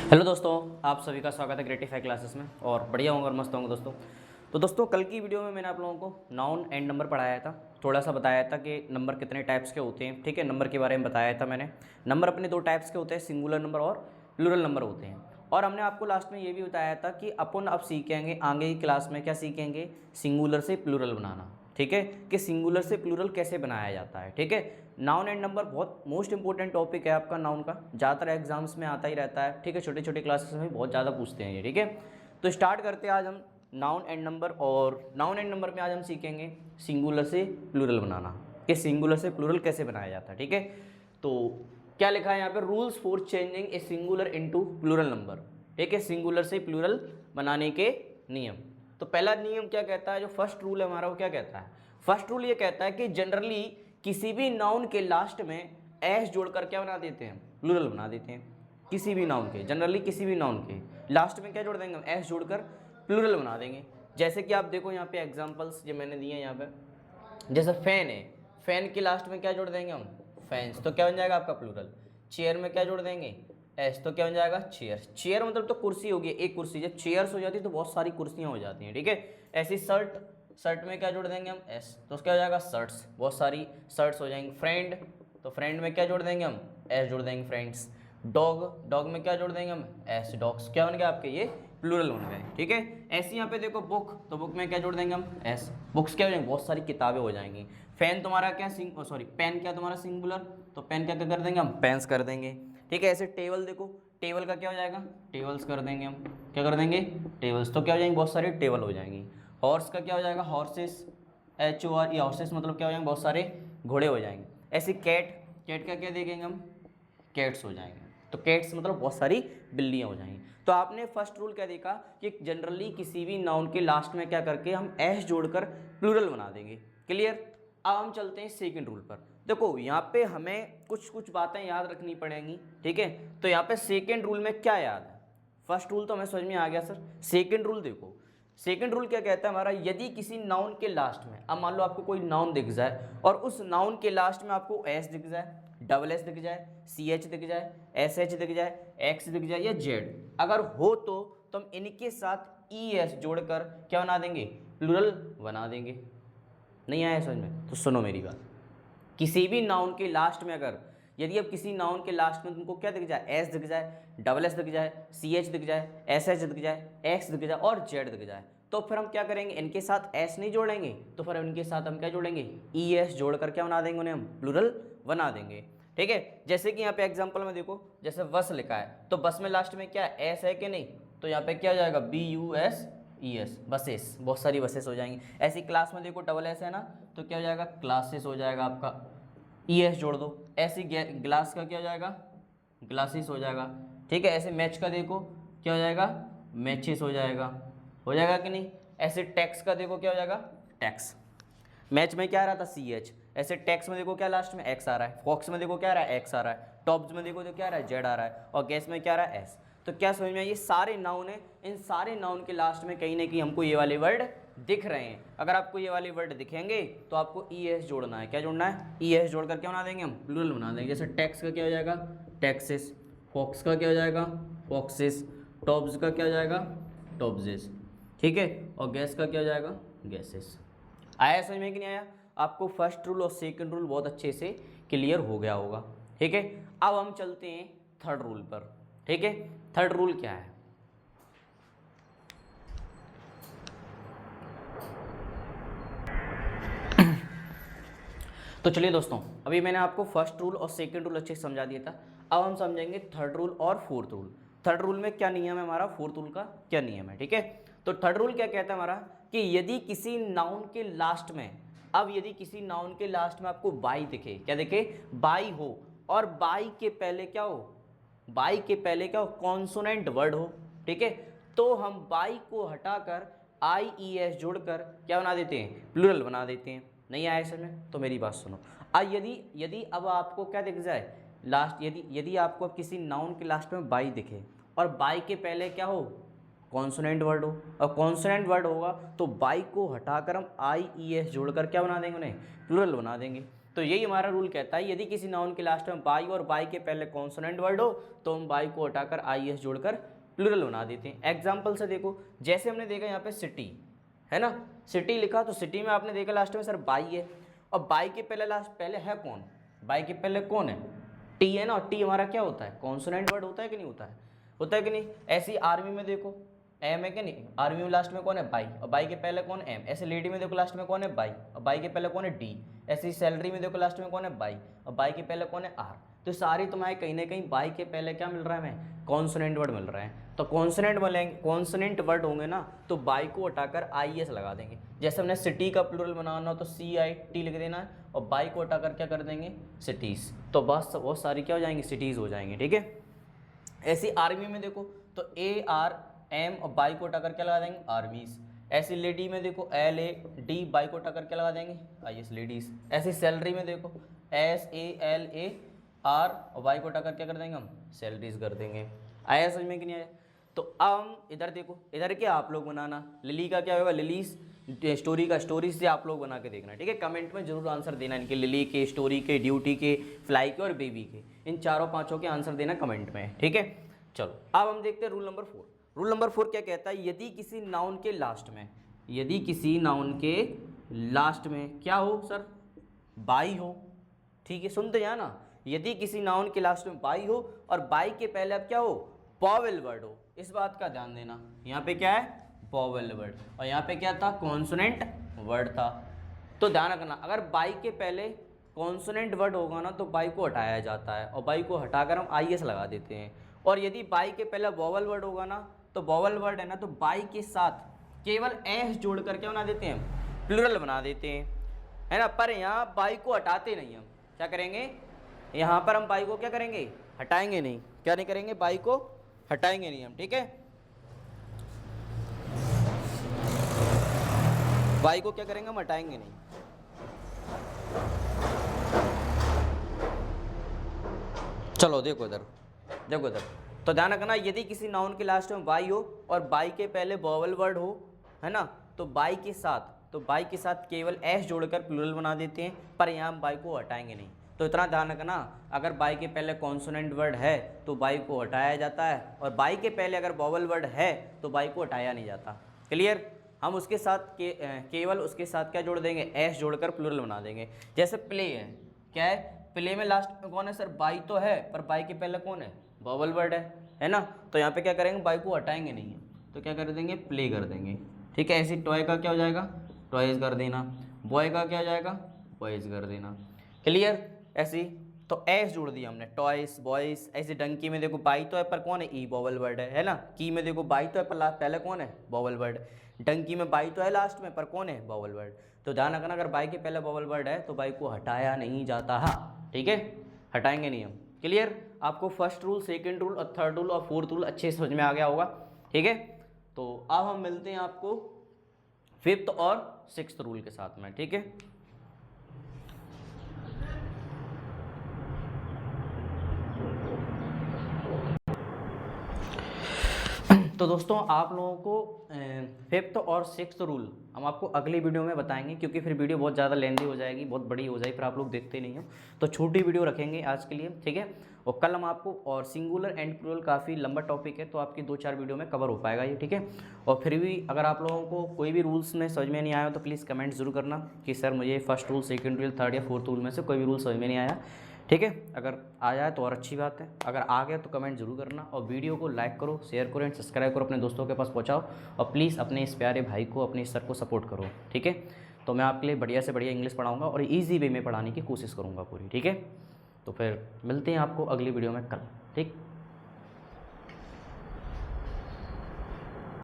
Hello दोस्तों, आप सभी का स्वागत है ग्रेटिफाई क्लासेस में। और बढ़िया होंगे और मस्त होंगे दोस्तों। तो दोस्तों, कल की वीडियो में मैंने आप लोगों को नाउन एंड नंबर पढ़ाया था, थोड़ा सा बताया था कि नंबर कितने टाइप्स के होते हैं। ठीक है, नंबर के बारे में बताया था मैंने। नंबर अपने दो टाइप्स के होते हैं, सिंगुलर नंबर और प्लूरल नंबर होते हैं। और हमने आपको लास्ट में ये भी बताया था कि अपन अब सीखेंगे आगे की क्लास में क्या सीखेंगे, सिंगुलर से प्लूरल बनाना। ठीक है, कि सिंगुलर से प्लूरल कैसे बनाया जाता है। ठीक है, नाउन एंड नंबर बहुत मोस्ट इंपॉर्टेंट टॉपिक है आपका नाउन का, ज़्यादातर एग्जाम्स में आता ही रहता है। ठीक है, छोटे छोटे क्लासेस में बहुत ज़्यादा पूछते हैं ये। ठीक है, तो स्टार्ट करते हैं आज हम नाउन एंड नंबर। और नाउन एंड नंबर में आज हम सीखेंगे सिंगुलर से प्लूरल बनाना, कि सिंगुलर से प्लूरल कैसे बनाया जाता है। ठीक है, तो क्या लिखा है यहाँ पे, rules for changing a singular into plural number. ठीक है, सिंगुलर से प्लूरल बनाने के नियम। तो पहला नियम क्या कहता है, जो फर्स्ट रूल है हमारा, वो क्या कहता है। फर्स्ट रूल ये कहता है कि जनरली किसी भी नाउन के लास्ट में एस जोड़कर क्या बना देते हैं, प्लूरल बना देते हैं। किसी भी नाउन के, जनरली किसी भी नाउन के लास्ट में क्या जोड़ देंगे हम, एस जोड़कर प्लूरल बना देंगे। जैसे कि आप देखो यहाँ पे एग्जांपल्स जो मैंने दिए हैं यहाँ पे, जैसे फैन है, फैन के लास्ट में क्या जोड़ देंगे हम, फैंस, तो क्या बन जाएगा आपका प्लूरल। चेयर में क्या जोड़ देंगे, एस, तो क्या बन जाएगा चेयर। चेयर मतलब तो कुर्सी होगी, एक कुर्सी। जब चेयर्स हो जाती है तो बहुत सारी कुर्सियाँ हो जाती हैं। ठीक है, ऐसी शर्ट, शर्ट में क्या जोड़ देंगे हम, एस, तो उसका हो जाएगा शर्ट्स, बहुत सारी शर्ट्स हो जाएंगी। फ्रेंड, तो फ्रेंड में क्या जोड़ देंगे हम, एस जोड़ देंगे, फ्रेंड्स। डॉग, डॉग में क्या जोड़ देंगे हम, एस, डॉग्स। क्या बन गया आपके, ये प्लूरल बन गए। ठीक है, ऐसे यहाँ पे देखो बुक, तो बुक में क्या जोड़ देंगे हम, एस, बुक्स। क्या हो जाएंगे, बहुत सारी किताबें हो जाएंगी। फैन तुम्हारा क्या सॉरी पेन क्या तुम्हारा सिंगुलर, तो पेन क्या कर देंगे हम, पेन्स कर देंगे। ठीक है, ऐसे टेबल देखो, टेबल का क्या हो जाएगा, टेबल्स कर देंगे हम। क्या कर देंगे, टेबल्स, तो क्या हो जाएंगे, बहुत सारी टेबल हो जाएंगी। हॉर्स का क्या हो जाएगा, हॉर्सेस, एच ओ आर, या हॉर्सेस मतलब क्या हो जाएंगे, बहुत सारे घोड़े हो जाएंगे। ऐसे कैट, कैट का क्या देखेंगे हम, कैट्स हो जाएंगे। तो कैट्स मतलब बहुत सारी बिल्लियाँ हो जाएंगी। तो आपने फर्स्ट रूल क्या देखा कि जनरली किसी भी नाउन के लास्ट में क्या करके हम एस जोड़कर प्लूरल बना देंगे। क्लियर। अब हम चलते हैं सेकंड रूल पर। देखो यहाँ पे हमें कुछ कुछ बातें याद रखनी पड़ेंगी। ठीक है, तो यहाँ पे सेकंड रूल में क्या याद है, फर्स्ट रूल तो हमें समझ में आ गया सर। सेकंड रूल देखो, सेकंड रूल क्या कहता है हमारा, यदि किसी नाउन के लास्ट में, अब मान लो आपको कोई नाउन दिख जाए और उस नाउन के लास्ट में आपको एस दिख जाए, डबल एस दिख जाए, सी एच दिख जाए, एस एच दिख जाए, एक्स दिख जाए या जेड अगर हो, तो हम इनके साथ ई एस जोड़कर क्या बना देंगे, प्लूरल बना देंगे। नहीं आया समझ में, तो सुनो मेरी बात। किसी भी नाउन के लास्ट में अगर, यदि अब किसी नाउन के लास्ट में तुमको क्या दिख जाए, एस दिख जाए, डबल एस दिख जाए, सी एच दिख जाए, एस एच दिख जाए, एक्स दिख जाए और जेड दिख जाए, तो फिर हम क्या करेंगे, इनके साथ एस नहीं जोड़ेंगे, तो फिर इनके साथ हम क्या जोड़ेंगे, ई एस जोड़कर क्या बना देंगे, उन्हें हम प्लूरल बना देंगे। ठीक है, जैसे कि यहाँ पे एग्जांपल में देखो, जैसे बस लिखा है, तो बस में लास्ट में क्या एस है कि नहीं, तो यहाँ पे क्या हो जाएगा, B U S E S, buses, बहुत सारी बसेस हो जाएंगी। ऐसी क्लास में देखो डबल एस है ना, तो क्या हो जाएगा, क्लासेस हो जाएगा आपका, ई एस जोड़ दो। ऐसे ग्लास का क्या हो जाएगा, ग्लासेस हो जाएगा। ठीक है, ऐसे मैच का देखो क्या हो जाएगा, मैचेस हो जाएगा कि नहीं। ऐसे टैक्स का देखो क्या हो जाएगा, टैक्स। मैच में क्या आ रहा था, सी एच, ऐसे टैक्स में देखो क्या लास्ट में एक्स आ रहा है, फॉक्स में देखो क्या आ रहा है, एक्स आ रहा है, टॉप्स में देखो तो क्या आ रहा है, जेड आ रहा है, और गैस में क्या आ रहा है, एस। तो क्या समझ में, ये सारे नाउन है, इन सारे नाउन के लास्ट में कहीं ना कहीं हमको ये वाले वर्ड दिख रहे हैं। अगर आपको ये वाले वर्ड दिखेंगे तो आपको ई एस जोड़ना है। क्या जोड़ना है, ई एस जोड़कर क्या बना देंगे हम, प्लूरल बना देंगे। जैसे टैक्स का क्या हो जाएगा, टैक्सेस, फॉक्स का क्या हो जाएगा, फॉक्सेस, टॉप्स का क्या हो जाएगा, टॉप्सेस। ठीक है, और गैस का क्या हो जाएगा, गैसेस। आया समझ में कि नहीं आया, आपको फर्स्ट रूल और सेकंड रूल बहुत अच्छे से क्लियर हो गया होगा। ठीक है, अब हम चलते हैं थर्ड रूल पर। ठीक है, थर्ड रूल क्या है, तो चलिए दोस्तों, अभी मैंने आपको फर्स्ट रूल और सेकंड रूल अच्छे से समझा दिया था। अब हम समझेंगे थर्ड रूल और फोर्थ रूल। थर्ड रूल में क्या नियम है हमारा, फोर्थ रूल का क्या नियम है। ठीक है, तो थर्ड रूल क्या कहता है हमारा, कि यदि किसी नाउन के लास्ट में, अब यदि किसी नाउन के लास्ट में आपको बाई दिखे, क्या दिखे, बाई हो, और बाई के पहले क्या हो, बाई के पहले क्या हो, कॉन्सोनेंट वर्ड हो। ठीक है, तो हम बाई को हटाकर आई ई एस जोड़कर क्या बना देते हैं, प्लूरल बना देते हैं। नहीं आया समझ में, तो मेरी बात सुनो। यदि यदि अब आपको क्या दिख जाए लास्ट, यदि यदि आपको अब किसी नाउन के लास्ट में बाई दिखे और बाई के पहले क्या हो, कॉन्सोनेंट वर्ड हो, और कॉन्सोनेंट वर्ड होगा तो बाई को हटाकर हम आई ई एस जोड़कर क्या बना देंगे, उन्हें प्लूरल बना देंगे। तो यही हमारा रूल कहता है, यदि किसी नाउन के लास्ट में बाई और बाई के पहले कॉन्सोनेंट वर्ड हो तो हम बाई को हटाकर IES जोड़कर प्लूरल बना देते हैं। एग्जाम्पल से देखो, जैसे हमने देखा यहाँ पे सिटी है ना, सिटी लिखा तो सिटी में आपने देखा लास्ट में सर बाई है, और बाई के पहले है कौन, बाई के पहले कौन है, टी है ना, और टी हमारा क्या होता है, कॉन्सोनेंट वर्ड होता है कि नहीं होता है, होता है कि नहीं। ऐसी आर्मी में देखो एम है कि नहीं, आर्मी में लास्ट में कौन है बाई, और बाई के पहले कौन एम। ऐसे लेडी में देखो लास्ट में कौन है बाई, और बाई के पहले कौन है डी। ऐसी सैलरी में देखो लास्ट में कौन है बाई, और बाई के पहले कौन है आर। तो सारी तुम्हारे कहीं ना कहीं बाई के पहले क्या मिल रहा है हमें, कॉन्सोनेंट वर्ड मिल रहा है। तो कॉन्सोनेंट वर्ड होंगे ना तो बाई को हटाकर IES लगा देंगे। जैसे हमने सिटी का प्लूरल बनाना हो तो CIT लिख देना है, और बाई को हटाकर क्या कर देंगे, सिटीज़। तो बस बहुत सारी क्या हो जाएंगी, सिटीज़ हो जाएंगी, ठीक है। ऐसी आर्मी में देखो तो ARM और बाई को हटाकर क्या लगा देंगे, आर्मीज। ऐसी लेडी में देखो LAD, बाई को हटाकर क्या लगा देंगे, IS, लेडीज। ऐसी सैलरी में देखो SALAR और बाई को हटाकर क्या कर देंगे हम, सैलरीज कर देंगे। आया समझ में कि नहीं आया। तो अब हम इधर देखो, इधर क्या आप लोग बनाना, लिली का क्या होगा, लिलीज, स्टोरी का स्टोरीज से आप लोग बना के देखना, ठीक है। कमेंट में जरूर आंसर देना इनके, लिली के, स्टोरी के, ड्यूटी के, फ्लाई के और बेबी के, इन चारों पांचों के आंसर देना कमेंट में, ठीक है। चलो अब हम देखते हैं रूल नंबर 4। रूल नंबर 4 क्या कहता है, यदि किसी नाउन के लास्ट में, यदि किसी नाउन के लास्ट में क्या हो सर, बाई हो, ठीक है, सुनते जाना ना, यदि किसी नाउन के लास्ट में बाई हो और बाई के पहले अब क्या हो, वॉवेल वर्ड हो। इस बात का ध्यान देना, यहाँ पे क्या है, वॉवेल वर्ड, और यहाँ पे क्या था, कॉन्सोनेंट वर्ड था। तो ध्यान रखना, अगर बाई के पहले कॉन्सोनेंट वर्ड होगा ना तो बाई को हटाया जाता है, और बाई को हटाकर हम IS लगा देते हैं। और यदि बाई के पहले वॉवेल वर्ड होगा ना तो वॉवेल वर्ड है ना, तो बाई के साथ केवल S जोड़ कर क्या बना देते हैं, प्लूरल बना देते हैं, है ना। पर यहाँ बाई को हटाते नहीं, हम क्या करेंगे, यहाँ पर हम बाई को क्या करेंगे, हटाएंगे नहीं। क्या नहीं करेंगे, बाई को हटाएंगे नहीं हम, ठीक है। बाई को क्या करेंगे, हम हटाएंगे नहीं। चलो देखो इधर, देखो इधर, तो ध्यान रखना, यदि किसी नाउन के लास्ट में बाई हो और बाई के पहले वॉवेल वर्ड हो, है ना, तो बाई के साथ केवल S जोड़कर प्लूरल बना देते हैं, पर यहाँ हम बाई को हटाएंगे नहीं। तो इतना ध्यान रखना, अगर बाई के पहले कॉन्सोनेंट वर्ड है तो बाई को हटाया जाता है, और बाई के पहले अगर वॉवेल वर्ड है तो बाई को हटाया नहीं जाता। क्लियर। हम उसके साथ केवल उसके साथ क्या जोड़ देंगे, S जोड़कर प्लूरल बना देंगे। जैसे प्ले है, क्या है, प्ले में लास्ट में कौन है सर, बाई तो है, पर बाई के पहले कौन है, वॉवेल वर्ड है ना। तो यहाँ पे क्या करेंगे, बाई को हटाएंगे नहीं है, तो क्या कर देंगे, प्ले कर देंगे, ठीक है। ऐसी टॉय का क्या हो जाएगा, टॉयज कर देना। बॉय का क्या हो जाएगा, बॉयज कर देना। क्लियर। ऐसी तो S जोड़ दिया हमने, टॉयज, बॉयज। ऐसे डंकी में देखो बाई तो है पर कौन है, ई वॉवेल वर्ड है ना। की में देखो बाई तो है पर पहले कौन है, वॉवेल वर्ड। डंकी में बाई तो है लास्ट में पर कौन है, वॉवेल वर्ड। तो ध्यान रखना, अगर बाई के पहले वॉवेल वर्ड है तो बाई को हटाया नहीं जाता, ठीक है, हटाएंगे नहीं हम। क्लियर। आपको फर्स्ट रूल, सेकंड रूल और थर्ड रूल और फोर्थ रूल अच्छे से समझ में आ गया होगा, ठीक है। तो अब हम मिलते हैं आपको फिफ्थ और सिक्स्थ रूल के साथ में, ठीक है। तो दोस्तों आप लोगों को फिफ्थ और सिक्स्थ रूल हम आपको अगली वीडियो में बताएंगे, क्योंकि फिर वीडियो बहुत ज़्यादा लेंदी हो जाएगी, बहुत बड़ी हो जाएगी, फिर आप लोग देखते नहीं हो। तो छोटी वीडियो रखेंगे आज के लिए, ठीक है। और कल हम आपको, और सिंगुलर एंड प्लूरल काफ़ी लंबा टॉपिक है, तो आपकी 2-4 वीडियो में कवर हो पाएगा ये, ठीक है। और फिर भी अगर आप लोगों को कोई भी रूल्स में समझ में नहीं आया तो प्लीज़ कमेंट जरूर करना कि सर मुझे first rule, second rule, third या फोर्थ रूल में से कोई भी रूल समझ में नहीं आया, ठीक है। अगर आ जाए तो और अच्छी बात है, अगर आ गया तो कमेंट जरूर करना, और वीडियो को लाइक करो, शेयर करो एंड सब्सक्राइब करो, अपने दोस्तों के पास पहुंचाओ, और प्लीज़ अपने इस प्यारे भाई को, अपने इस सर को सपोर्ट करो, ठीक है। तो मैं आपके लिए बढ़िया से बढ़िया इंग्लिश पढ़ाऊंगा और ईजी वे में पढ़ाने की कोशिश करूँगा पूरी, ठीक है। तो फिर मिलते हैं आपको अगली वीडियो में कल, ठीक।